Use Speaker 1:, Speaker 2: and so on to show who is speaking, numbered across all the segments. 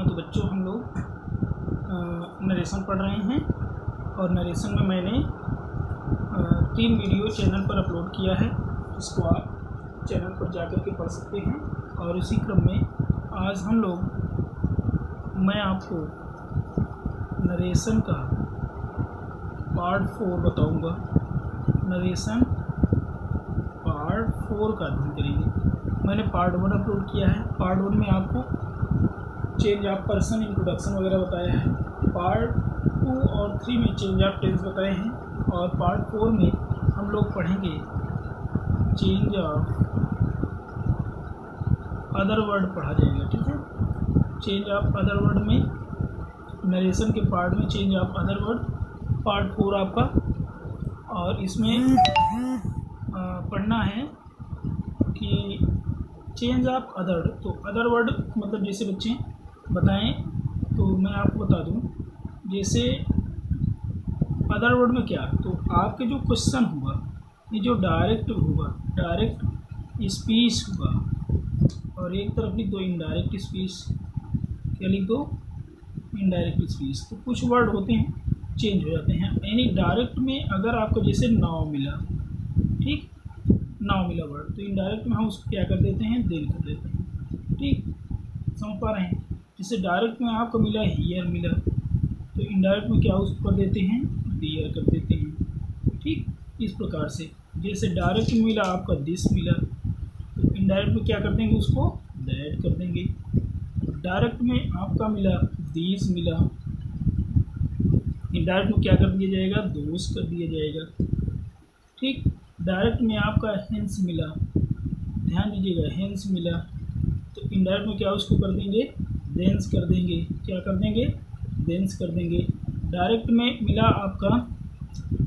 Speaker 1: हाँ तो बच्चों, हम लोग नरेशन पढ़ रहे हैं और नरेशन में मैंने 3 वीडियो चैनल पर अपलोड किया है, जिसको आप चैनल पर जाकर के पढ़ सकते हैं। और इसी क्रम में आज मैं आपको नरेशन का पार्ट 4 बताऊंगा। नरेशन पार्ट 4 का अध्ययन करेंगे। मैंने पार्ट 1 अपलोड किया है। पार्ट 1 में आपको चेंज ऑफ पर्सन, इंट्रोडक्शन वगैरह बताया है। पार्ट 2 और 3 में चेंज ऑफ टेंस बताए हैं। और पार्ट 4 में हम लोग पढ़ेंगे चेंज ऑफ अदर वर्ड पढ़ा जाएगा। ठीक है, चेंज ऑफ अदर वर्ड में नरेशन के पार्ट में change of other word part 4 आपका। और इसमें पढ़ना है कि चेंज ऑफ अदर, तो अदर वर्ड मतलब जैसे बच्चे बताएं तो मैं आपको बता दूं, जैसे अदर वर्ड में क्या, तो आपके जो क्वेश्चन होगा ये जो डायरेक्ट होगा, डायरेक्ट स्पीच होगा, और एक तरफ लिख दो इनडायरेक्ट स्पीच। क्या लिख दो? Indirect speech. तो कुछ वर्ड होते हैं चेंज हो जाते हैं, यानी डायरेक्ट में अगर आपको जैसे नाउ मिला, ठीक, नाउ मिला वर्ड, तो इनडायरेक्ट में हम उसको क्या कर देते हैं, देन कर देते हैं। ठीक, समझ पा रहे हैं? जैसे डायरेक्ट में आपको मिला हियर मिला, तो इनडायरेक्ट में क्या उसको कर देते हैं, दियर कर देते हैं। ठीक, इस प्रकार से जैसे डायरेक्ट में मिला आपका दिस मिला, तो इनडायरेक्ट में क्या कर देंगे, उसको दैट कर देंगे। डायरेक्ट में आपका मिला दीज मिला, इनडायरेक्ट में क्या कर दिया जाएगा, दोस कर दिया जाएगा। ठीक, डायरेक्ट में आपका हेंस मिला, ध्यान दीजिएगा, हेंस मिला, तो इनडायरेक्ट में क्या उसको कर देंगे, देंस कर देंगे। क्या कर देंगे, देंस कर देंगे। डायरेक्ट में मिला आपका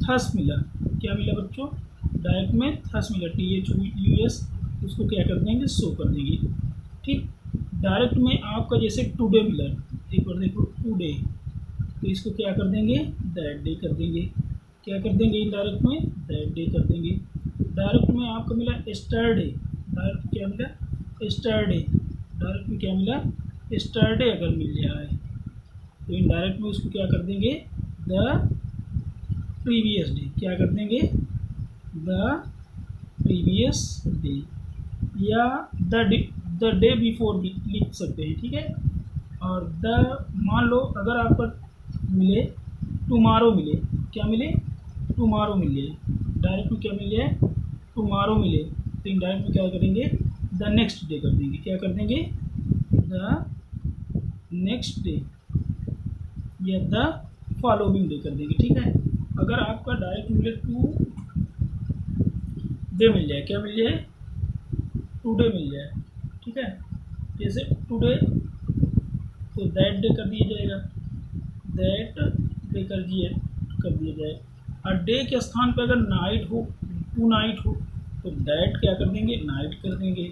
Speaker 1: थस मिला, क्या मिला बच्चों, डायरेक्ट में थस मिला, THUS, उसको क्या कर देंगे, शो कर देंगे। ठीक, डायरेक्ट में आपका जैसे टुडे मिला, एक बार देखो टुडे, तो इसको क्या कर देंगे, दैट डे कर देंगे। क्या कर देंगे, इनडायरेक्ट में दैट डे कर देंगे। डायरेक्ट में आपको मिला एस्टरडे, डायरेक्ट क्या मिला, एस्टरडे, डायरेक्ट में क्या मिला, एस्टरडे अगर मिल जाए तो इनडायरेक्ट में उसको क्या कर देंगे, द प्रीवियस डे। क्या कर देंगे, द प्रीवियस डे, या द डे बिफोर भी लिख सकते हैं। ठीक है, और मान लो अगर आपका मिले टुमारो मिले, क्या मिले, टुमारो मिल जाए, डायरेक्ट में क्या मिल जाए, टुमारो मिले, तो इनडायरेक्ट में क्या करेंगे, द नेक्स्ट डे कर देंगे। क्या कर देंगे, द नेक्स्ट डे या द फॉलोइंग डे कर देंगे। ठीक है, अगर आपका डायरेक्ट मिले टू डे मिल जाए, क्या मिल जाए, टुडे मिल जाए। ठीक है, जैसे टुडे तो दैट डे कर दिया जाएगा, दैट डे कर दिया जाए। और डे के स्थान पर अगर नाइट हो, टू नाइट हो, तो दैट क्या कर देंगे, नाइट कर देंगे।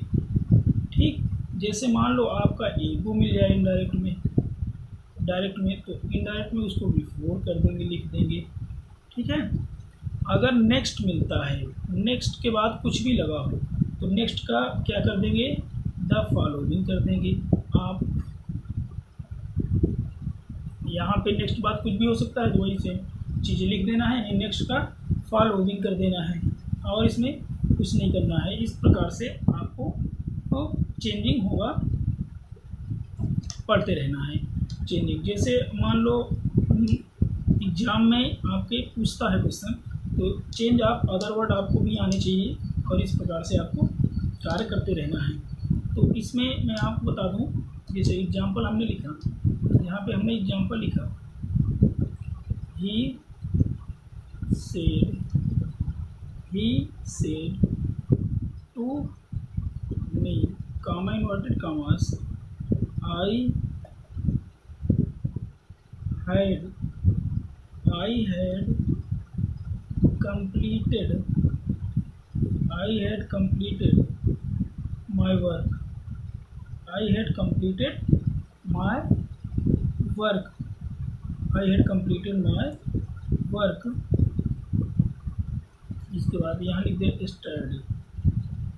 Speaker 1: ठीक, जैसे मान लो आपका एगो मिल जाए इनडायरेक्ट में, डायरेक्ट में, तो इनडायरेक्ट में उसको बिफोर कर देंगे, लिख देंगे। ठीक है, अगर नेक्स्ट मिलता है, नेक्स्ट के बाद कुछ भी लगा हो, तो नेक्स्ट का क्या कर देंगे, द फॉलोइंग कर देंगे। आप यहाँ पे नेक्स्ट बाद कुछ भी हो सकता है, तो वही से चीज़ें लिख देना है, नेक्स्ट का फॉलोइंग कर देना है, और इसमें कुछ नहीं करना है। इस प्रकार से आपको तो चेंजिंग होगा, पढ़ते रहना है चेंजिंग। जैसे मान लो एग्जाम में आपके पूछता है क्वेश्चन, तो चेंज ऑफ अदर वर्ड आपको भी आने चाहिए, और इस प्रकार से आपको कार्य करते रहना है। तो इसमें मैं आपको बता दूं, जैसे एग्जाम्पल हमने लिखा, यहाँ पे हमने एग्जाम्पल लिखा, ही said to me, comma inverted commas, I had completed my work. I had completed my work. इसके बाद यहाँ लिख दे स्टडी।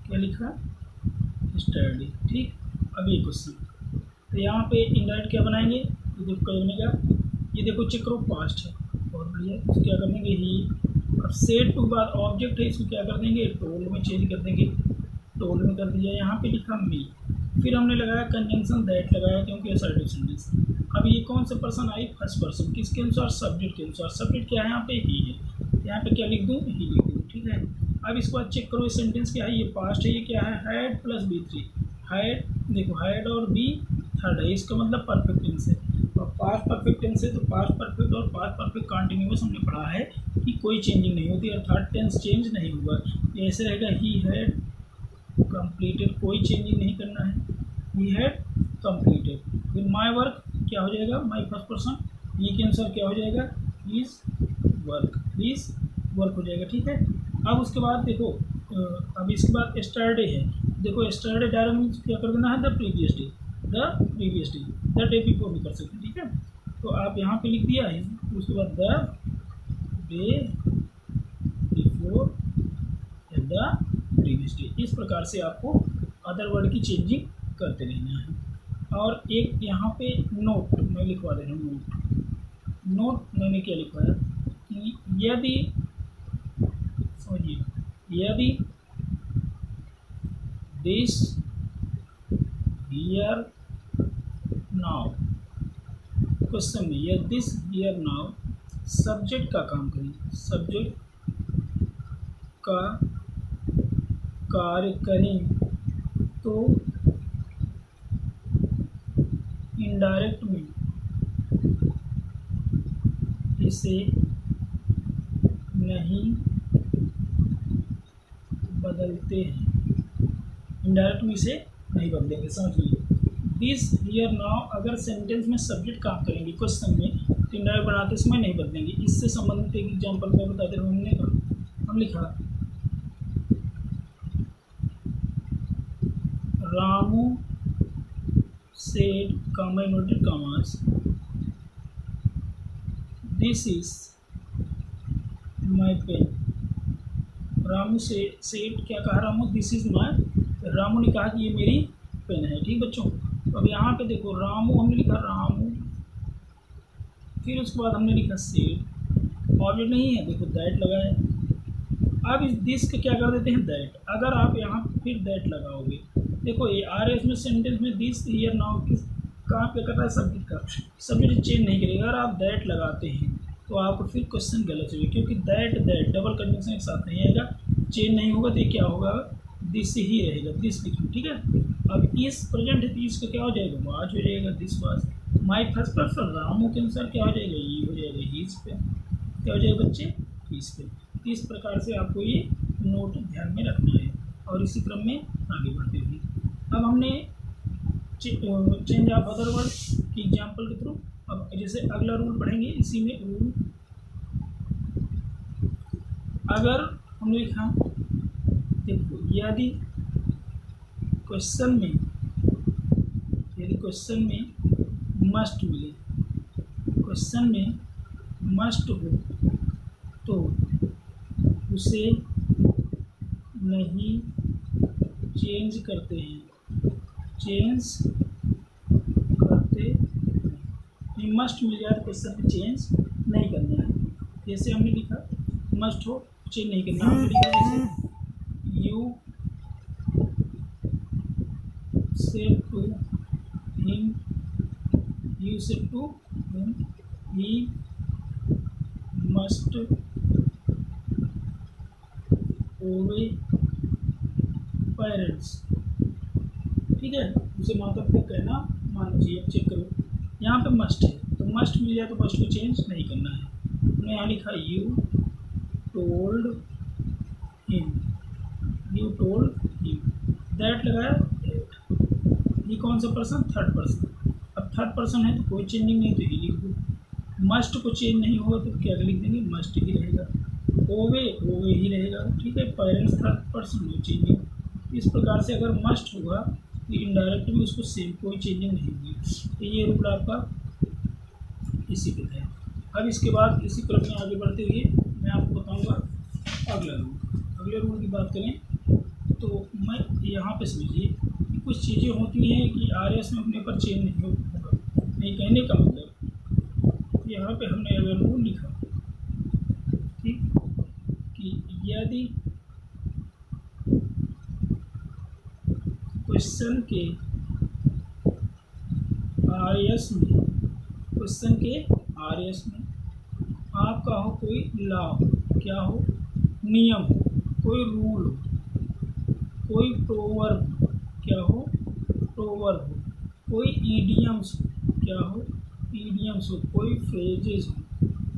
Speaker 1: क्या लिखा, स्टडी। ठीक, अब ये क्वेश्चन, तो यहाँ पे इनडायरेक्ट क्या बनाएंगे, ये देखो करने का, ये देखो चेक करो पास्ट है, बहुत बढ़िया। इसको क्या कर देंगे ही। अब सेट टू बाद ऑब्जेक्ट है, इसको क्या कर देंगे टोल्ड में चेंज कर देंगे, टोल्ड में कर दिया। यहाँ पे लिखा मी, फिर हमने लगाया कंजंक्शन दैट लगाया क्योंकि असर्टिव सेंटेंस। अब ये कौन सा पर्सन आई, फर्स्ट पर्सन, किसके अनुसार, सब्जेक्ट के अनुसार। सब्जेक्ट क्या है यहाँ पे, ही है, यहाँ पे क्या लिख दूँ, ही लिख दूँ, ठीक है। अब इसके बाद चेक करो ये सेंटेंस क्या है, ये पास्ट है, ये क्या है, हैड प्लस B3, हैड, देखो हैड और बी थर्ड है, इसका मतलब परफेक्ट टेंस है। और पास्ट परफेक्ट टेंस है तो पास्ट परफेक्ट और पास्ट परफेक्ट कंटिन्यूअस हमने पढ़ा है कि कोई चेंजिंग नहीं होती, अर्थात टेंस चेंज नहीं होगा। ये ऐसे रहेगा, ही हैड कंप्लीटेड, कोई चेंजिंग नहीं करना है, ही हैड कंप्लीटेड। फिर माई वर्क क्या हो जाएगा, माई फर्स्ट पर्सन, ये के अनुसार क्या हो जाएगा, हिज वर्क, हिज वर्क हो जाएगा, ठीक है। अब उसके बाद देखो, अब इसके बाद एस्टरडे है, देखो एस्टरडे डायरेक्ट मीन्स क्या कर देना है, the previous day, the previous day, the day before भी कर सकते हैं, ठीक है। तो आप यहाँ पे लिख दिया है, उसके बाद the day before the previous day. इस प्रकार से आपको अदर वर्ड की चेंजिंग करते रहना है। और एक यहाँ पे नोट मैं लिखवा दे रहा हूँ, नोट मैंने क्या लिखवाया कि यदि, समझिए, यदि दिस हियर नाउ, क्वेश्चन में यदि दिस हियर नाउ सब्जेक्ट का काम करें, सब्जेक्ट का कार्य करें तो इनडायरेक्ट में इसे नहीं बदलते हैं, इनडायरेक्ट में इसे नहीं बदलेंगे। समझिए, दिस हियर नाउ अगर सेंटेंस में सब्जेक्ट काम करेंगे क्वेश्चन में तो इनडायरेक्ट बनाते समय नहीं बदलेंगे। इससे संबंधित एक एग्जांपल मैं बताते रहा हूँ, हम लिखा Ramu said, comma inverted commas, this is my pen। Ramu से सेट क्या कहा, Ramu this is my, Ramu ने कहा कि ये मेरी पेन है, ठीक बच्चों। तो अब यहाँ पे देखो रामू हमने लिखा रामू, फिर उसके बाद हमने लिखा सेट, ऑब्जेक्ट नहीं है, देखो दैट लगाया। अब इस दिस का क्या कर देते हैं, दैट। अगर आप यहाँ फिर दैट लगाओगे, देखो ये आ रहा है इसमें सेंटेंस में, दिस हियर नाउ किस कहाँ पे कर रहा है, सब्जेक्ट का, सब्जेक्ट चेंज नहीं करेगा। अगर आप दैट लगाते हैं तो आपको फिर क्वेश्चन गलत होगा, क्योंकि दैट दैट डबल कंजंक्शन एक साथ नहीं आएगा, चेंज नहीं होगा तो ये क्या होगा, दिस ही रहेगा, दिस लिखो, ठीक है। अब इस प्रेजेंट है तो इसका क्या हो जाएगा, वाज हो जाएगा, this was. My first person Ramu के अनुसार क्या हो जाएगा, ये हो जाएगा, हीज पे, क्या हो जाएगा बच्चे, हीज पे। इस प्रकार से आपको ये नोट ध्यान में रखना है और इसी क्रम में आगे बढ़ते हुए अब हमने चेंज ऑफ अदर वर्ड की एग्जांपल के थ्रू, अब जैसे अगला रूल पढ़ेंगे, इसी में रूल अगर हमने लिखा, देखो यदि क्वेश्चन में मस्ट मिले, क्वेश्चन में मस्ट हो तो उसे नहीं चेंज करते हैं, चेंज करते नहीं, मस्ट मिल जाए तो क्वेश्चन में चेंज नहीं करना है। जैसे हमने लिखा मस्ट हो चेंज नहीं करना, हमने लिखा जैसे you said to him, you said to him he must obey parents, ठीक है, उसे माता पिता कहना मानना चाहिए। अब चेक करो, यहाँ पे मस्ट है तो मस्ट मिल जाए तो मस्ट को चेंज नहीं करना है। हमने यहाँ लिखा you told him, you told him, that लगाया दैट, ये कौन सा पर्सन, थर्ड पर्सन। अब थर्ड पर्सन है तो कोई चेंजिंग नहीं, तो ये लिख दो। मस्ट को चेंज नहीं होगा तो क्या लिख देंगे, मस्ट ही रहेगा। ओवे ओवे ही रहेगा, ठीक है। Parents third person, no changing. इस प्रकार से अगर मस्ट होगा तो इनडायरेक्ट में उसको सेम, कोई चेंजिंग नहीं होगी। तो ये रूल आपका इसी पे है। अब इसके बाद इसी क्रम में आगे बढ़ते हुए मैं आपको बताऊंगा अगला रूल। अगले रूल की बात करें तो मैं यहाँ पे समझिए कुछ चीज़ें होती हैं कि आर एस में अपने पर चेंज नहीं होगा। नहीं कहने का मतलब यहाँ पे हमने अगर रूल लिखा, ठीक, कि यदि क्वेश्चन के आर एस में, क्वेश्चन के आर एस में आपका हो कोई लॉ हो, क्या हो, नियम हो, कोई रूल हो, कोई प्रोवर्ब हो, क्या हो, प्रोवर्ब हो, कोई ईडियम्स हो, क्या हो, ईडियम्स हो, कोई फ्रेजेस हो,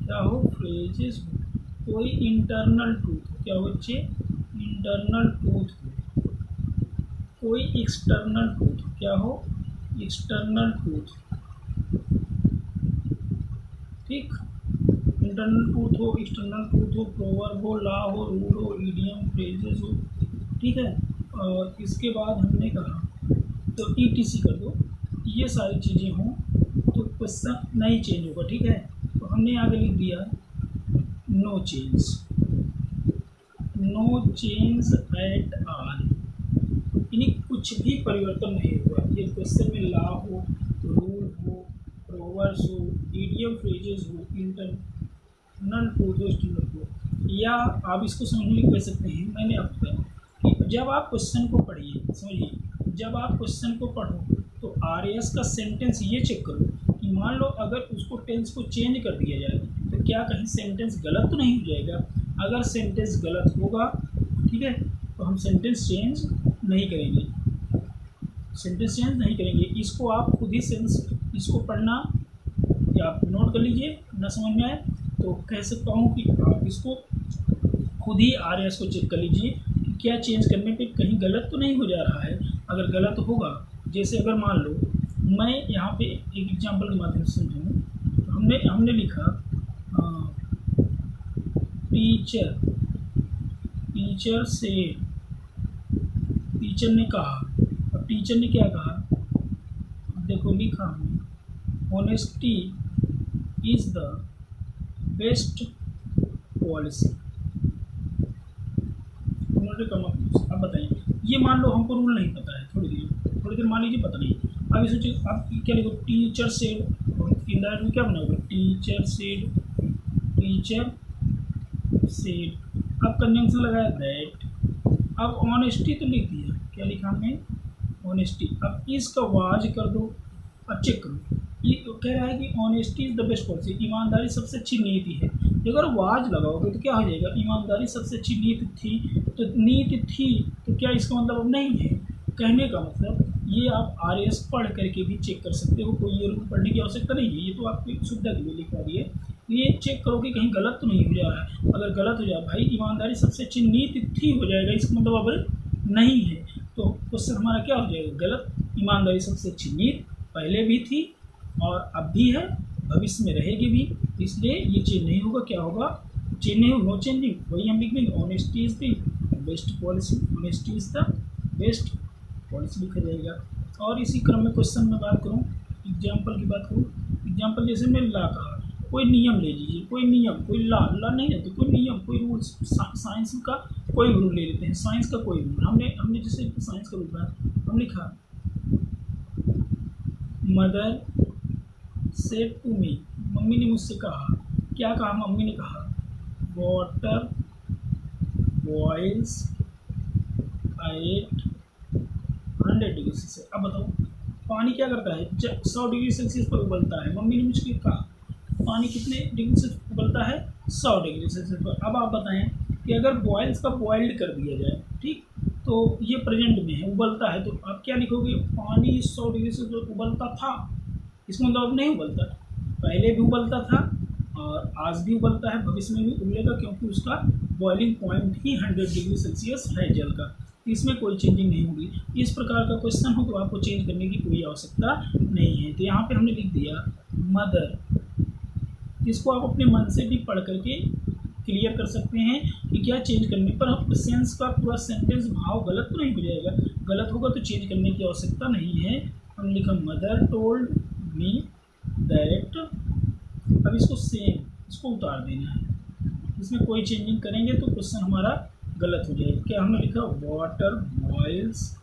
Speaker 1: क्या हो, फ्रेजेस हो, कोई इंटरनल ट्रूथ हो, क्या हो बच्चे, इंटरनल ट्रूथ हो, कोई एक्सटर्नल ट्रूथ हो, क्या हो, एक्सटर्नल ट्रूथ, ठीक, इंटरनल ट्रूथ हो, एक्सटर्नल ट्रूथ हो, प्रोवर्ब हो, लॉ हो, रूल हो, ईडियम, फ्रेजेस हो, ठीक है। और इसके बाद हमने कहा तो ETC कर दो, ये सारी चीज़ें हों तो क्वेश्चन नहीं चेंज होगा, ठीक है। तो हमने आगे लिख दिया no change, no change at all, यानी कुछ भी परिवर्तन नहीं हुआ। ये क्वेश्चन में लॉ हो, रूल हो, प्रोवर्ब्स हो, ईडियम, फ्रेजेस हो, इंटरनल ट्रूथ हो, एक्सटर्नल ट्रूथ, या आप इसको समझने कह सकते हैं, मैंने आपको कहा कि जब आप क्वेश्चन को पढ़िए, समझिए, जब आप क्वेश्चन को पढ़ो तो RAS का सेंटेंस ये चेक करो कि मान लो अगर उसको टेंस को चेंज कर दिया जाए तो क्या कहीं सेंटेंस गलत तो नहीं हो जाएगा। अगर सेंटेंस गलत होगा, ठीक है, तो हम सेंटेंस चेंज नहीं करेंगे, सेंटेंस चेंज नहीं करेंगे। इसको आप खुद ही इसको पढ़ना या आप नोट कर लीजिए, ना समझ में आए तो कह सकता हूँ कि आप इसको खुद ही RAS को चेक कर लीजिए कि क्या चेंज करने पे कहीं गलत तो नहीं हो जा रहा है। अगर गलत होगा, जैसे अगर मान लो मैं यहाँ पे एक एग्जांपल के माध्यम से समझाऊँ, तो हमने लिखा टीचर से, टीचर ने कहा, अब टीचर ने क्या कहा, देखो लिखा हमने honesty is the best policy. अब बताइए, ये मान लो हमको रूल नहीं पता है, थोड़ी देर मान लीजिए पता नहीं, अब सोचिए आप क्या लिखो, टीचर सेड, इंदायरेक्ट में क्या बनाओगे, टीचर सेड, अब कंजंक्शन लगाया दैट, अब ऑनेस्टी तो लिख दिया, क्या लिखा हमने, ऑनेस्टी, अब इसका वाज कर दो, अब चेक करो, ये तो कह रहा है कि honesty is the best policy, ईमानदारी सबसे अच्छी नीति है। अगर वाज लगाओगे तो क्या हो जाएगा, ईमानदारी सबसे अच्छी नीति थी, तो नीति थी तो क्या इसका मतलब अब नहीं है। कहने का मतलब ये आप RAS पढ़ करके भी चेक कर सकते हो, कोई ये रूल पढ़ने की आवश्यकता नहीं है, ये तो आपकी सुविधा के लिए लिखवा दिए। ये चेक करो कि कहीं गलत तो नहीं हो जा रहा है। अगर गलत हो जाए, भाई ईमानदारी सबसे अच्छी नीति थी हो जाएगा, इसका मतलब अब नहीं है, तो क्वेश्चन हमारा क्या हो जाएगा, गलत। ईमानदारी सबसे अच्छी नीति पहले भी थी और अब भी है, भविष्य में रहेगी भी, इसलिए ये चेंज नहीं होगा। क्या होगा, चेंज नहीं होगा, नो चेंजिंग, वही हम लिख देंगे, honesty is the best policy, honesty is the best policy लिखा जाएगा। और इसी क्रम में क्वेश्चन में बात करूँ, एग्जाम्पल की बात करूँ, एग्जाम्पल जैसे मैं ला कहा, कोई नियम ले लीजिए, कोई नियम, कोई ला नहीं रहते, कोई नियम, कोई रूल्स, साइंस का कोई रूल ले लेते हैं, साइंस का कोई रूल, हमने जैसे साइंस का रूल है, हम लिखा mother said to me, mummy ने मुझसे कहा, क्या कहा, मम्मी ने कहा water boils at 100 degree Celsius. अब बताओ पानी क्या करता है, जब 100 डिग्री सेल्सियस पर उबलता है। मम्मी ने मुझे कहा पानी कितने डिग्री से उबलता है, 100 डिग्री सेल्सियस पर। अब आप बताएं कि अगर बॉइल्स का बॉइल्ड कर दिया जाए, ठीक, तो ये प्रेजेंट में है, उबलता है, तो आप क्या लिखोगे, पानी 100 डिग्री से उबलता था, इसका मतलब अब नहीं उबलता, पहले भी उबलता था और आज भी उबलता है, भविष्य में भी उबलेगा, क्योंकि उसका बॉइलिंग पॉइंट ही 100 डिग्री सेल्सियस है जल का, इसमें कोई चेंजिंग नहीं होगी। इस प्रकार का क्वेश्चन हो तो आपको चेंज करने की कोई आवश्यकता नहीं है। तो यहाँ पे हमने लिख दिया मदर, इसको आप अपने मन से भी पढ़ करके क्लियर कर सकते हैं कि क्या चेंज करने पर सेंस का पूरा सेंटेंस भाव गलत तो नहीं हो जाएगा, गलत होगा तो चेंज करने की आवश्यकता नहीं है। हम लिखा मदर टोल्ड मी दैट, अब इसको सेम, इसको उतार देना है, इसमें कोई चेंजिंग करेंगे तो क्वेश्चन हमारा गलत हो जाएगा। क्या हमने लिखा water boils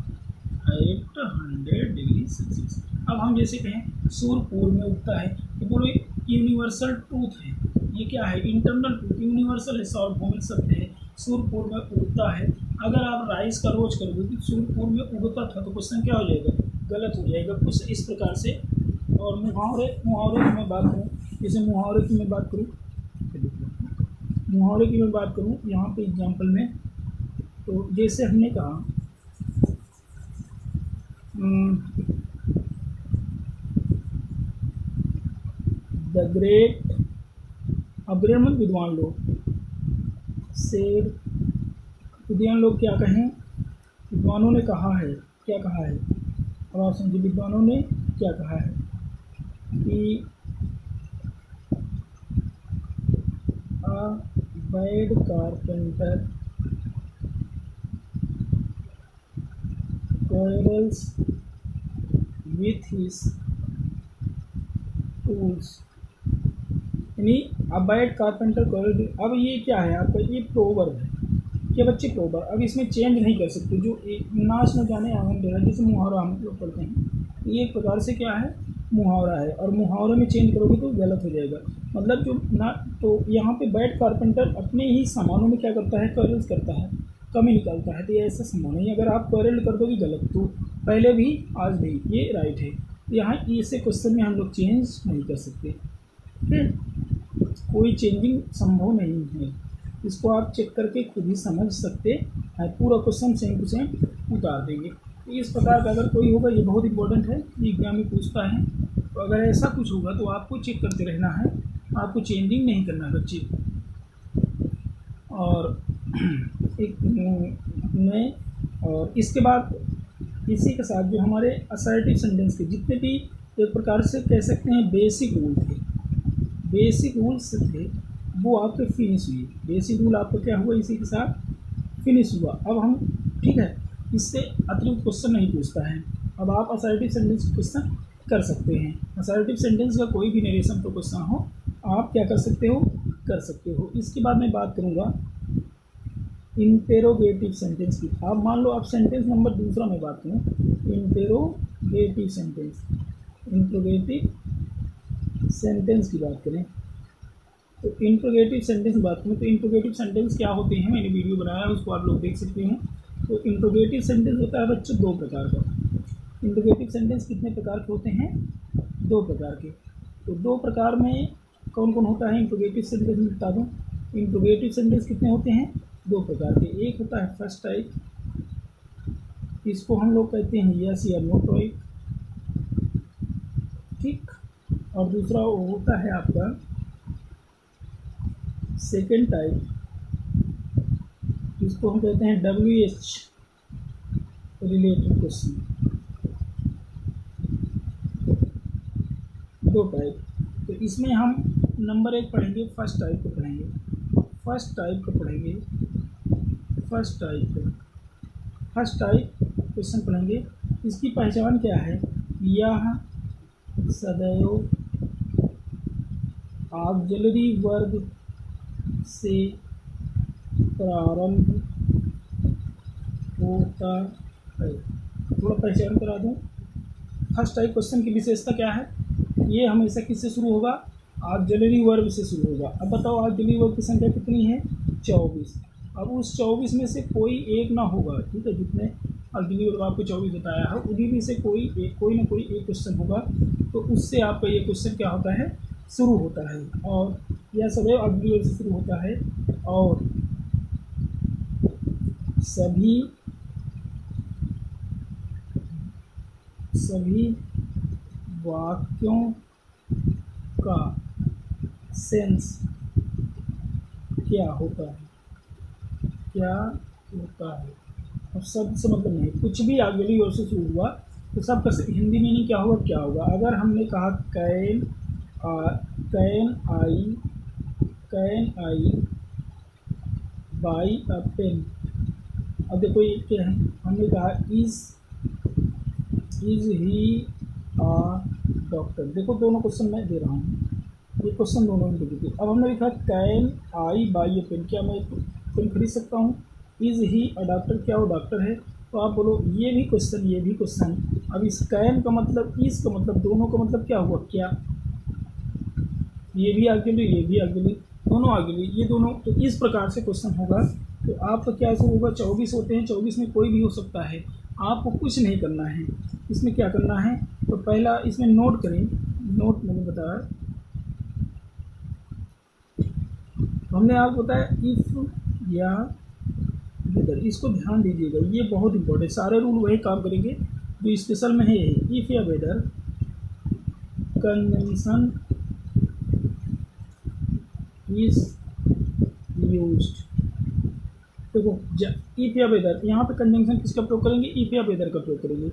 Speaker 1: at 100 degree Celsius. अब हम जैसे कहें सूर्य पूर्व में उगता है, तो बोलो यूनिवर्सल ट्रूथ है, ये क्या है, इंटरनल ट्रूथ, यूनिवर्सल है, सार्वभौमिक सत्य है, सूर्य पूर्व में उगता है। अगर आप राइस का रोज करोगे कि सूर्य पूर्व में उगता था, तो क्वेश्चन क्या हो जाएगा, गलत हो जाएगा। कुछ इस प्रकार से। और मुहावरे की मैं बात करूँ, जैसे मुहावरे की मैं बात करूँ, यहाँ पे एग्जाम्पल में, तो जैसे हमने कहा द ग्रेट, अब ग्रेट मत विद्वान लोग, शेर, विद्वान लोग क्या कहें, विद्वानों ने कहा है, क्या कहा है, और आप समझिए विद्वानों ने क्या कहा है कि a bad carpenter quarrels with his tools, यानी a bad carpenter quarrels। अब ये क्या है आपका, ये प्रोवर्ब है, क्या बच्चे प्रोवर्ब। अब इसमें चेंज नहीं कर सकते, जो नाच न जाने आंगन टेढ़ा, जैसे मुहावरा हम लोग पढ़ते हैं, ये एक प्रकार से क्या है, मुहावरा है, और मुहावरे में चेंज करोगे तो गलत हो जाएगा। मतलब जो ना, तो यहाँ पे बैड कारपेंटर अपने ही सामानों में क्या करता है, क्वेरल्स करता है, कमी निकालता है, तो ये ऐसा सामान है। अगर आप क्वेरल कर दोगे गलत, तो पहले भी आज भी ये राइट है। यहाँ इसे क्वेश्चन में हम लोग चेंज नहीं कर सकते, ठीक है, कोई चेंजिंग संभव नहीं है। इसको आप चेक करके खुद ही समझ सकते हैं, पूरा क्वेश्चन सेम टू सेम उतार देंगे। तो इस प्रकार का अगर कोई होगा, ये बहुत इंपॉर्टेंट है, ये एग्जाम में पूछता है, तो अगर ऐसा कुछ होगा तो आपको चेक करते रहना है, आपको चेंजिंग नहीं करना है बच्चे। और एक नए, और इसके बाद इसी के साथ जो हमारे असर्टिव सेंटेंस के जितने भी एक प्रकार से कह सकते हैं बेसिक रूल थे, बेसिक रूल्स थे, वो आपके फिनिश हुए। बेसिक रूल आपका क्या हुआ, इसी के साथ फिनिश हुआ। अब हम, ठीक है, इससे अतिरिक्त क्वेश्चन नहीं पूछता है। अब आप असर्टिव सेंटेंस क्वेश्चन कर सकते हैं। असर्टिव सेंटेंस का कोई भी नरेशन तो क्वेश्चन हो, आप क्या कर सकते हो, कर सकते हो। इसके बाद मैं बात करूँगा इंटेरोगेटिव सेंटेंस की। आप मान लो आप सेंटेंस नंबर दूसरा में बात करूँ, इंटेरोगेटिव सेंटेंस, इंट्रोगेटिव सेंटेंस की बात करें, तो इंट्रोगेटिव सेंटेंस बात करूँ तो इंट्रोगेटिव सेंटेंस क्या होते हैं, मैंने वीडियो बनाया है, उसको आप लोग देख सकते हैं। तो इंट्रोगेटिव सेंटेंस होता है बच्चों दो प्रकार का। इंट्रोगेटिव सेंटेंस कितने प्रकार के होते हैं, दो प्रकार के। तो दो प्रकार में कौन कौन होता है इंट्रोगेटिव सेंटेंस में बता दूँ। इंट्रोगेटिव सेंटेंस कितने होते हैं, दो प्रकार के। एक होता है फर्स्ट टाइप, इसको हम लोग कहते हैं यस या नो टाइप, ठीक, और दूसरा होता है आपका सेकेंड टाइप, इसको हम कहते हैं WH रिलेटेड क्वेश्चन। दो टाइप, तो इसमें हम नंबर एक पढ़ेंगे, फर्स्ट टाइप को पढ़ेंगे, फर्स्ट टाइप को पढ़ेंगे, फर्स्ट टाइप क्वेश्चन पढ़ेंगे। इसकी पहचान क्या है, यह सदैव ऑक्सिलरी वर्ग से प्रारंभ होता है। थोड़ा पहचान करा दूँ, फर्स्ट टाइप क्वेश्चन की विशेषता क्या है, ये हमेशा किससे शुरू होगा, ऑक्सिलरी वर्ब से शुरू होगा। अब बताओ ऑक्सिलरी वर्ब की संख्या कितनी है, 24। अब उस 24 में से कोई एक ना होगा, ठीक है, जितने ऑक्सिलरी वर्ब आपको 24 बताया है, उन्हीं में से कोई ना कोई एक क्वेश्चन होगा, तो उससे आपका ये क्वेश्चन क्या होता है, शुरू होता है। और यह सदैव ऑक्सिलरी वर्ब से शुरू होता है, और सभी वाक्यों का सेंस क्या होता है, अब शब्द से मतलब नहीं, कुछ भी ऑक्सिलरी वर्ब से शुरू हुआ तो सब का हिंदी मीनिंग क्या होगा, क्या होगा। अगर हमने कहा can I buy a pen, अब देखो ये क्या है, हमने कहा इज ही आ डॉक्टर। देखो दोनों क्वेश्चन मैं दे रहा हूँ, ये क्वेश्चन दोनों में देखिए। अब हमने लिखा can I buy a pen, क्या मैं पेन खरीद सकता हूँ, इज ही अ डॉक्टर, क्या वो डॉक्टर है। तो आप बोलो ये भी क्वेश्चन, ये भी क्वेश्चन। अब इस कैन का मतलब, इस का मतलब, दोनों का मतलब क्या हुआ, क्या ये भी ऑक्सिलरी, ये भी ऑक्सिलरी, दोनों ऑक्सिलरी, ये दोनों। तो इस प्रकार से क्वेश्चन होगा। तो आपका क्या होगा, 24 होते हैं, 24 में कोई भी हो सकता है। आपको कुछ नहीं करना है इसमें, क्या करना है तो पहला इसमें नोट करें, नोट मैंने बताया, हमने आपको बताया इफ़ या वेदर, इसको ध्यान दीजिएगा, ये बहुत इंपॉर्टेंट, सारे रूल वही काम करेंगे जो स्पेशल में है यही। इफ़ या वेदर कंजंक्शन इज यूज्ड। देखो इफ़ या वेदर, यहाँ पे कंजंक्शन किसका प्रयोग करेंगे, इफ़ या वेदर का प्रयोग करेंगे।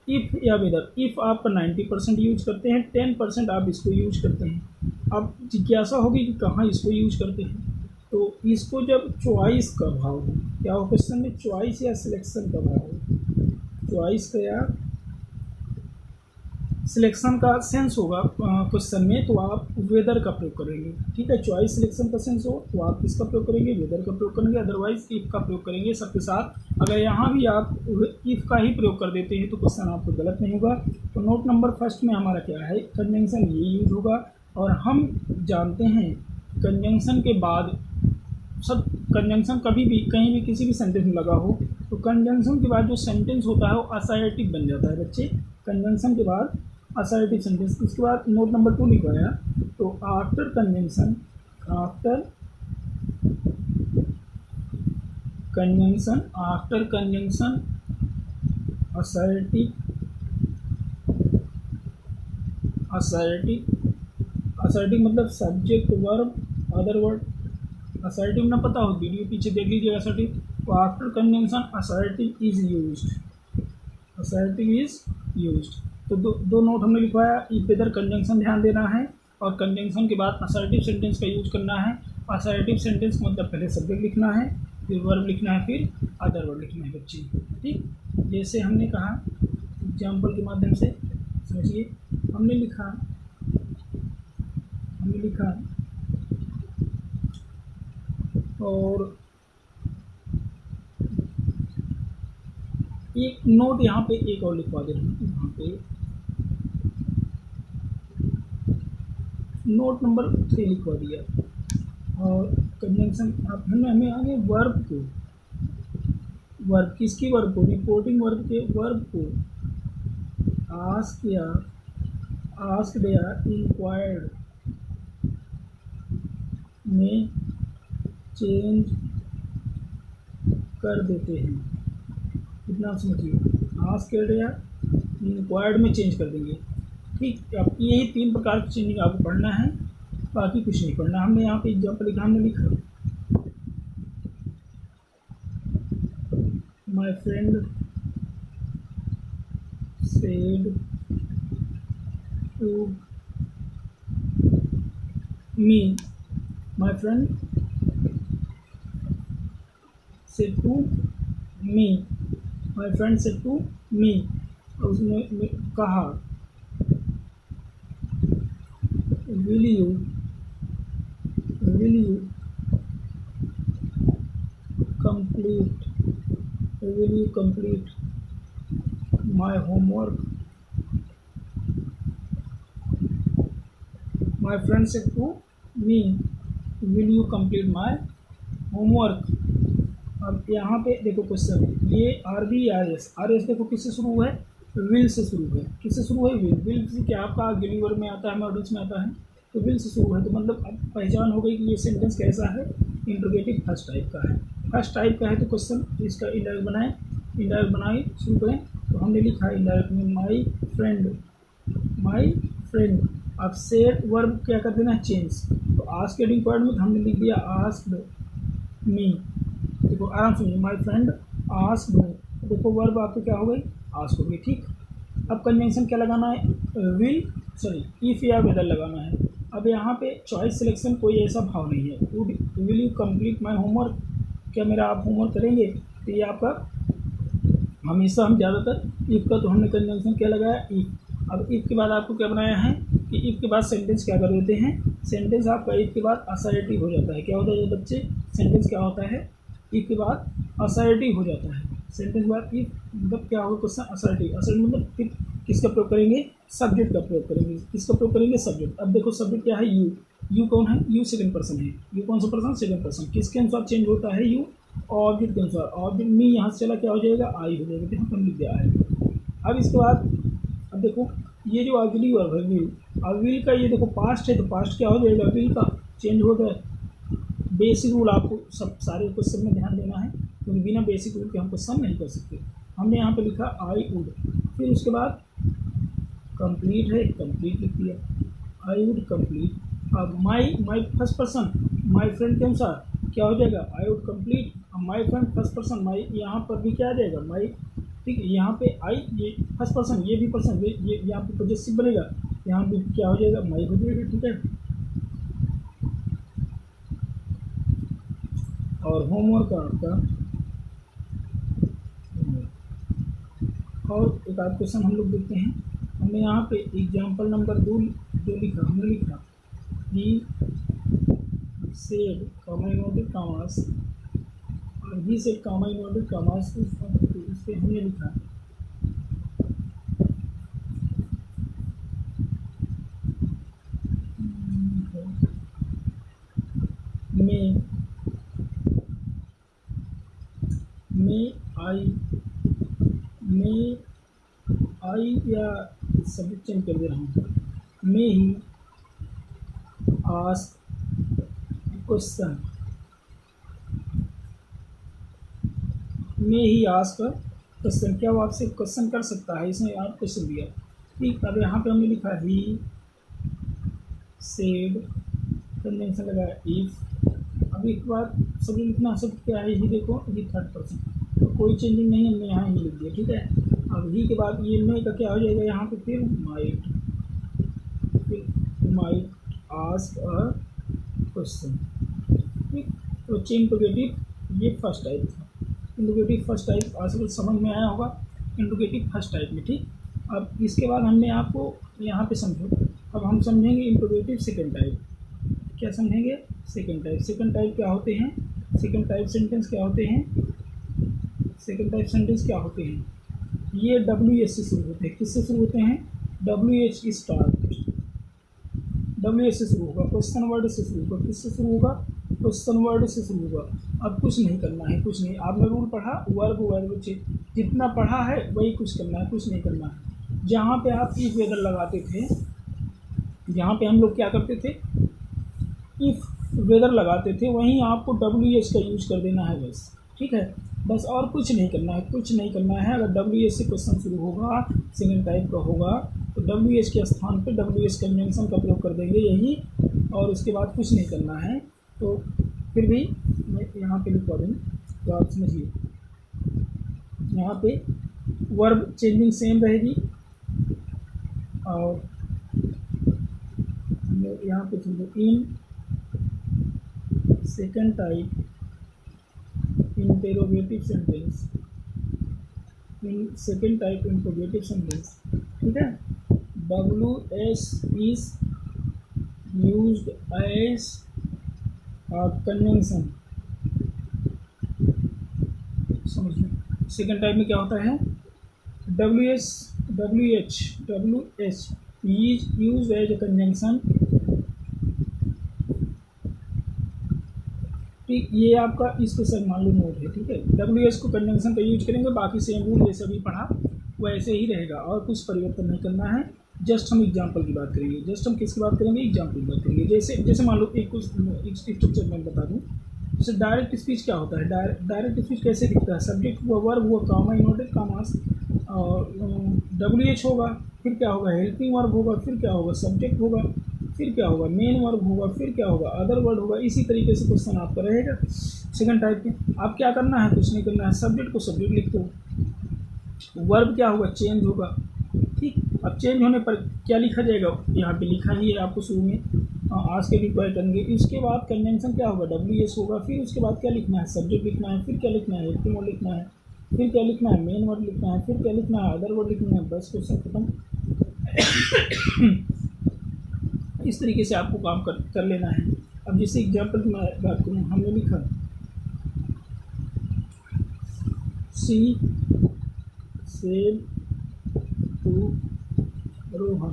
Speaker 1: इफ़ या वेदर, इफ़ आपका 90% यूज करते हैं, 10% आप इसको यूज करते हैं। अब जिज्ञासा होगी कि कहाँ इसको यूज करते हैं, तो इसको जब चॉइस का भाव हो, क्या हो क्वेश्चन में, चॉइस या सिलेक्शन का भाव हो, चॉइस का या सिलेक्शन का सेंस होगा क्वेश्चन में, तो आप वेदर का प्रयोग करेंगे। ठीक है, चॉइस सिलेक्शन का सेंस हो तो आप किसका प्रयोग करेंगे, वेदर का प्रयोग करेंगे, अदरवाइज इफ़ का प्रयोग करेंगे सबके साथ। अगर यहाँ भी आप इफ़ का ही प्रयोग कर देते हैं तो क्वेश्चन आपको गलत नहीं होगा। तो नोट नंबर फर्स्ट में हमारा क्या है, कंजंक्शन ये यूज होगा। और हम जानते हैं कंजंक्शन के बाद सब, कंजंक्शन कभी भी कहीं भी किसी भी सेंटेंस में लगा हो तो कंजंक्शन के बाद जो सेंटेंस होता है वो असर्टिव बन जाता है बच्चे, कंजंक्शन के बाद असर्टिव सेंटेंस। उसके बाद नोट नंबर 2 लिखवाया, तो after conjunction, after conjunction, after conjunction assertive, assertive, assertive मतलब subject verb other word, assertive ना पता हो वीडियो पीछे देख लीजिए असर्टिव। तो after conjunction assertive is used, assertive is used. तो दो नोट हमने लिखवाया, इफ वेदर कंजंक्शन ध्यान देना है और कंजंक्शन के बाद असर्टिव सेंटेंस का यूज करना है। असर्टिव सेंटेंस का मतलब पहले सब्जेक्ट लिखना है, फिर वर्ब लिखना है, फिर अदर वर्ड लिखना है बच्चे। ठीक, जैसे हमने कहा एग्जाम्पल के माध्यम से समझिए, हमने लिखा और एक नोट यहाँ पे एक और लिखवा दे रहा हूँ, यहाँ पे नोट नंबर 3 लिखवा दिया। और कंजंक्शन आप हमें आगे वर्ब को, वर्ब किसकी वर्ब को, रिपोर्टिंग वर्ब के वर्ब को आस्क या आस्क्ड या इंक्वायर्ड में चेंज कर देते हैं। इतना समझिए, आस्क्ड या इंक्वायर्ड में चेंज कर देंगे। ठीक, अब यही 3 प्रकार की चेंजिंग आपको पढ़ना है, बाकी कुछ नहीं पढ़ना। हमने यहाँ पे एग्जाम्पल लिखा, हमने लिखा my friend said to me, my friend said to me, my friend said to me, उसने कहा will you complete my homework, my friend said to me will you complete my homework। अब यहाँ पे देखो question, ये RBRS देखो किससे शुरू है, विल से शुरू है। किससे शुरू है, विल से क्या आपका गिलीवर में आता है, मॉडल्स में आता है, तो विल से शुरू है। तो मतलब अब पहचान हो गई कि ये सेंटेंस कैसा है, इंट्रोगेटिव फर्स्ट टाइप का है। फर्स्ट टाइप का है तो क्वेश्चन इसका इंडायरेक्ट बनाए, इंडायरेक्ट बनाए शुरू करें। तो हमने लिखा है इंडायरेक्ट में माई फ्रेंड। अब सेड वर्ब क्या कर देना है, चेंज। तो आस्क एडिंग वर्ड में हमने लिख दिया आस्क्ड मी। देखो आराम से, माई फ्रेंड आस्क्ड मी, देखो वर्ब आपको क्या हो गई, आस्क हो गई। ठीक, अब कंजंक्शन क्या लगाना है, इफ़ या वेदर लगाना है। अब यहाँ पे चॉइस सिलेक्शन कोई ऐसा भाव नहीं है। Will you complete my homework, क्या मेरा आप होमवर्क करेंगे, तो ये आपका हमेशा हम ज़्यादातर इफ़ का, तो हमने कंजंक्शन क्या लगाया, इफ़। अब इफ़ के बाद आपको क्या बनाया है कि इफ़ के बाद सेंटेंस क्या कर देते हैं, सेंटेंस आपका इफ़ के बाद असर्टिव हो जाता है। क्या होता है बच्चे, सेंटेंस क्या होता है, इफ़ के बाद असर्टिव हो जाता है। सेंटेंस बाद इफ मतलब क्या होगा क्वेश्चन असर्टिव, असर्टिव मतलब फिर किसका प्रयोग करेंगे, सब्जेक्ट का प्रयोग करेंगे, किसका प्रयोग करेंगे, सब्जेक्ट। अब देखो सब्जेक्ट क्या है, यू, यू कौन है, यू सेकंड पर्सन है, यू कौन सा पर्सन, सेकंड पर्सन, किसके अनुसार चेंज होता है यू, ऑब्जेक्ट के अनुसार, ऑब्जेक्ट मी यहाँ से चला क्या हो जाएगा, आई हो जाएगा, यहाँ पर लिख दिया है। अब इसके बाद अब देखो ये जो अगली वर्ब है विल, अब विल का ये देखो पास्ट है तो पास्ट क्या हो जाएगा, विल का चेंज हो गया। बेसिक रूल आपको सब सारे क्वेश्चन में ध्यान देना है, क्योंकि बिना बेसिक रूल के हम क्वेश्चन नहीं कर सकते। हमने यहाँ पे लिखा आई वुड, फिर उसके बाद कंप्लीट है, कंप्लीट लिख दिया, आई वुड कंप्लीट। अब my first person, my friend के अनुसार क्या हो जाएगा, आई वुड कंप्लीट। अब my friend first person, my यहाँ पर भी क्या आ जाएगा, माई, ठीक है, यहाँ पे आई ये फर्स्ट पर्सन, ये भी पर्सन, ये यहाँ पे पॉजेसिव बनेगा, यहाँ भी क्या हो जाएगा, माई हो जाएगा, ठीक है। और होमवर्क आपका, और एक आध क्वेश्चन हम लोग देखते हैं। हमने यहाँ पे एग्जाम्पल नंबर दो लिखा, हमने लिखा he said comma inverted commas, और he said comma inverted commas, इस पे हमने लिखा आई या सब्जेक्ट चेंज कर दे रहा हूँ, मे he ask question, may he ask question, क्या वो आपसे क्वेश्चन कर सकता है, इसने आप क्वेश्चन दिया, ठीक। अब यहाँ पे हमने लिखा ही सेड, कंजंक्शन लगाया इफ। अब एक बार सब लिखना, सब क्या है, ही देखो ये थर्ड पर्सन, तो कोई चेंजिंग नहीं, हमने यहाँ ही लिख दिया, ठीक है। अब ही के बाद ये मे का क्या हो जाएगा यहाँ पे, फिर माइट आस्क अ क्वेश्चन, ठीक। तो इंट्रोगेटिव ये फर्स्ट टाइप था, इंट्रोगेटिव फर्स्ट टाइप आजकल समझ में आया होगा, इंट्रोगेटिव फर्स्ट टाइप में, ठीक। अब इसके बाद हमने आपको यहाँ पे समझो, अब हम समझेंगे इंट्रोगेटिव सेकेंड टाइप। क्या समझेंगे, सेकेंड टाइप। सेकेंड टाइप क्या होते हैं, सेकेंड टाइप सेंटेंस क्या होते हैं, सेकेंड टाइप सेंटेंस क्या होते हैं, ये WH से शुरू होते हैं, किससे शुरू होते हैं, WH स्टार्ट, WH से शुरू होगा, क्वेश्चन वर्ड से शुरू होगा, किससे शुरू होगा, क्वेश्चन वर्ड से शुरू होगा। अब कुछ नहीं करना है, कुछ नहीं, आपने रूल पढ़ा, वर्ब जितना पढ़ा है वही कुछ करना है, कुछ नहीं करना है। जहाँ पे आप इफ वेदर लगाते थे, जहाँ पे हम लोग क्या करते थे, इफ वेदर लगाते थे, वहीं आपको WH का यूज कर देना है बस, ठीक है, बस और कुछ नहीं करना है, कुछ नहीं करना है। अगर WH से क्वेश्चन शुरू होगा, सेकेंड टाइप का होगा, तो WH के स्थान पे WH कंजंक्शन का प्रयोग कर देंगे यही, और उसके बाद कुछ नहीं करना है। तो फिर भी मैं यहाँ पे लिखवा दूँ तो आप समझिए, यहाँ पे वर्ब चेंजिंग सेम रहेगी, और यहाँ पे in second type interrogative sentence, in second type interrogative sentence, ठीक है, WH is used as conjunction. समझिए सेकेंड टाइप में क्या होता है, WH is used as a conjunction, ठीक। ये आपका स्पेशल मालूम नोट है, ठीक है। WH को कंजंक्शन का यूज करेंगे, बाकी सेम रूल जैसे भी पढ़ा वैसे ही रहेगा, और कुछ परिवर्तन नहीं करना है। जस्ट हम एग्जाम्पल की बात करेंगे, जस्ट हम किसकी बात करेंगे, एग्जाम्पल की बात करेंगे। जैसे मान लो एक स्ट्रक्चर मैं बता दूँ, जैसे डायरेक्ट स्पीच क्या होता है, डायरेक्ट स्पीच कैसे दिखता है, सब्जेक्ट हुआ, वर्ब हुआ, कॉमा इन्वर्टेड कॉमास, और WH होगा, फिर क्या होगा, हेल्पिंग वर्ब होगा, फिर क्या होगा, सब्जेक्ट होगा, फिर क्या होगा, मेन वर्ब होगा, फिर क्या होगा, अदर वर्ड होगा। इसी तरीके से क्वेश्चन आपका रहेगा सेकंड टाइप में। आप क्या करना है, कुछ नहीं करना है, सब्जेक्ट को सब्जेक्ट लिख दो, वर्ब क्या होगा, चेंज होगा, ठीक। अब चेंज होने पर क्या लिखा जाएगा, यहाँ पे लिखा ही है आपको शुरू में, आज के रिक्वायर करेंगे। इसके बाद कंजंक्शन क्या होगा, WH होगा, फिर उसके बाद क्या लिखना है, सब्जेक्ट लिखना है, फिर क्या लिखना है, हेल्पिंग वर्ड लिखना है, फिर क्या लिखना है, मेन वर्ड लिखना है, फिर क्या लिखना है, अदर वर्ड लिखना है, बस क्वेश्चन खत्म। इस तरीके से आपको काम कर लेना है। अब जैसे एग्जाम्पल की मैं बात करूँ, हमने लिखा she said to Rohan,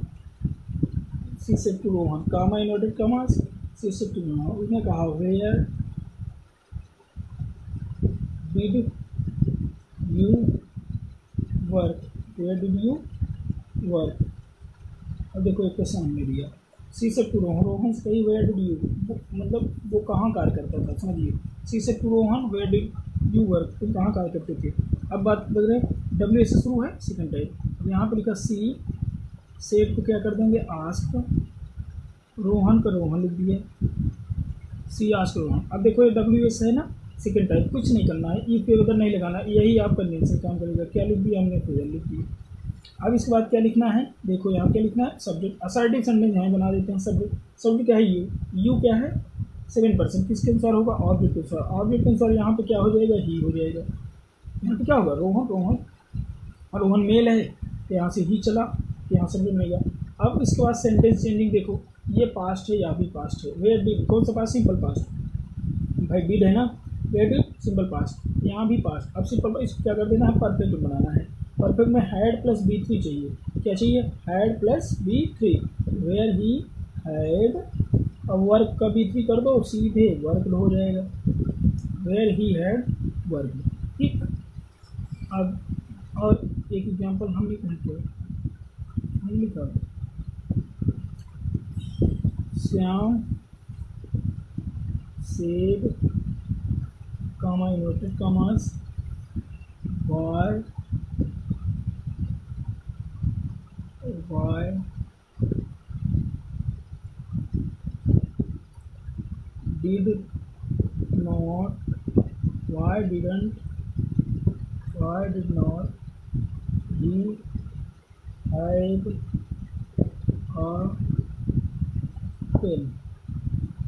Speaker 1: she said to Rohan, comma inverted commas, she said to Rohan. उसने कहा where did you work, where did you work. अब देखो एक क्वेश्चन हमने दिया, she said to Rohan, Rohan से कही वेयर डिड यू, मतलब वो कहाँ कार्य करता था, समझिए। She said to Rohan where did you work, तुम कहाँ कार्य करते थे। अब बात बदल रहे, डब्ल्यू से शुरू है सेकंड टाइप। अब यहाँ पर लिखा सी सेड को क्या कर देंगे आस्क, रोहन का रोहन लिख दिया, सी आस्क रोहन। अब देखो ये डब्ल्यू एस है ना सेकंड टाइप, कुछ नहीं करना है, ई पे उधर नहीं लगाना, यही आप कन्वेंशन काम करेगा। क्या लिख दिया हमने, फेयर लिख दिया। अब इसके बाद क्या लिखना है, देखो यहाँ क्या लिखना है, सब्जेक्ट असर्टिव सेंटेंस यहाँ बना देते हैं। सब्जेक्ट क्या है यू, यू क्या है 7%, किसके अनुसार होगा, ऑब्जेक्ट के अनुसार। ऑब्जेक्ट के अनुसार यहाँ पे क्या हो जाएगा, ही हो जाएगा। यहाँ पे क्या होगा, रोहन रोहन, और रोहन मेल है तो यहाँ से ही चला, यहाँ सब्जेक्ट मिलेगा। अब इसके बाद सेंटेंस चेंजिंग देखो, ये पास्ट है, यहाँ भी पास्ट है। वेयर डिड, कौन सा पास्ट, सिंपल पास्ट, भाई डिड है ना, वेयर डिड सिंपल पास्ट, यहाँ भी पास्ट। अब सिंपल इसको क्या कर देना है, परफेक्ट बनाना है। परफेक्ट में हैड प्लस B3 चाहिए, क्या चाहिए, had plus B3, where he had. अब वर्क का B3 कर दो, सीधे वर्क हो जाएगा, वेयर ही हैड वर्क, ठीक। अब और एक एग्जांपल हम लिखा श्याम सेड कामा इन्वर्टेड कामास Y did not, why did not he have a pen।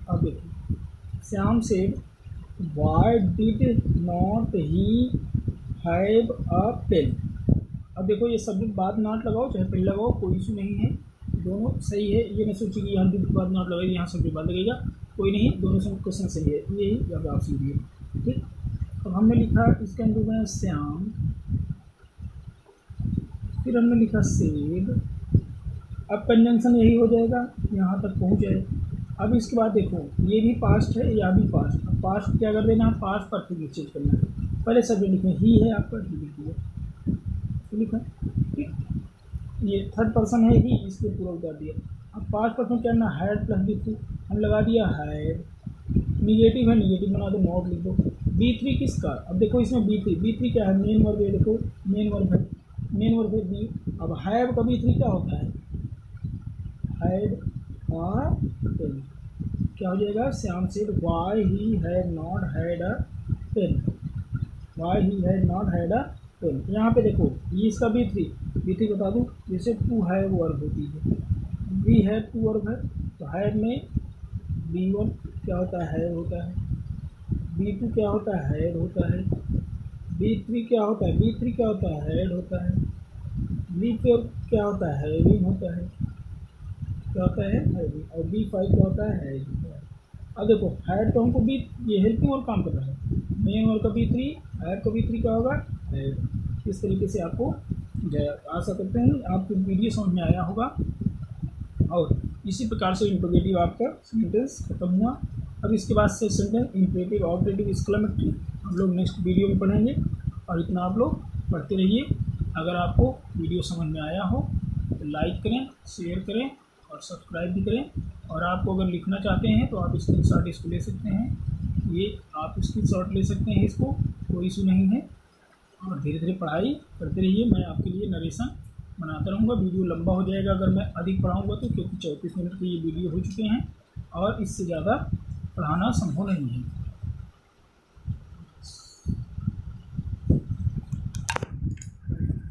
Speaker 1: अब देखिए श्याम से why did not he have a pen। अब देखो ये सब्जेक्ट बाद नॉट लगाओ चाहे पहले लगाओ, कोई इशू नहीं है, दोनों सही है। ये मैं सोची कि यहाँ डिड बाद नॉट लगाएगी, यहाँ सब्जेक्ट बाद लगेगा, कोई नहीं, दोनों से क्वेश्चन सही है, यही अब आप सीखिए, ठीक। अब हमने लिखा इसके अंदर में श्याम, फिर हमने लिखा सेड। अब कंजंक्शन यही हो जाएगा, यहाँ तक पहुँच जाए। अब इसके बाद देखो ये भी पास्ट है, या भी पास्ट। अब पास्ट क्या कर देना, पास्ट परफेक्ट चेंज करना है। पहले सब्जेक्ट लिखें ही है, आपका लिख दिया, लिखा, ठीक। ये थर्ड पर्सन है ही, इसको पूरा कर दिया। अब पास्ट पर्सन क्या करना, हैड प्लस B3, हम लगा दिया हैड। निगेटिव है, निगेटिव बना दो, नॉट लिख दो। B3 किसका, अब देखो इसमें B3 क्या है, मेन वर्ब है, देखो मेन वर्ब है, मेन वर्ब है बी। अब हैव का B3 क्या होता है, हैड और पेन, क्या हो जाएगा, Shyam said why he had not had a pen, why he had not had a pen. यहाँ पे देखो ये इसका B3 बता दूँ, जैसे टू हैव वर्ब होती है, वी हैव टू वर्ब है, तो हैव में B1 क्या होता है, हैव होता है, B2 क्या होता है, हैड होता है, B3 क्या होता है, B3 क्या होता है, हैड होता है, B4 क्या होता है, हैविंग होता है, क्या होता है, हैविंग, और B5 क्या होता है, हैड होता है। अब देखो हैड तो हमको ये हेल्पिंग और काम कर रहा है, मेन वर्ब का B3, हैड का B3 क्या होगा, हैड। इस तरीके से आपको आशा करते हैं आपको वीडियो समझ में आया होगा, और इसी प्रकार से इंट्रोगेटिव आपका सेंटेंस खत्म हुआ। अब इसके बाद से सेंटेंस इंपरेटिव, ऑब्जेक्टिव, एक्सक्लेमेटरी हम लोग नेक्स्ट वीडियो में पढ़ेंगे, और इतना आप लोग पढ़ते रहिए। अगर आपको वीडियो समझ में आया हो तो लाइक करें, शेयर करें और सब्सक्राइब भी करें। और आपको अगर लिखना चाहते हैं तो आप स्क्रीनशॉट इसको ले सकते हैं, ये आप स्क्रीनशॉट ले सकते हैं, इसको कोई इशू नहीं है। और धीरे धीरे पढ़ाई करते रहिए, मैं आपके लिए नरेशन बनाता रहूँगा। वीडियो लंबा हो जाएगा अगर मैं अधिक पढ़ाऊँगा तो, क्योंकि 34 मिनट के ये वीडियो हो चुके हैं और इससे ज़्यादा पढ़ाना संभव नहीं है।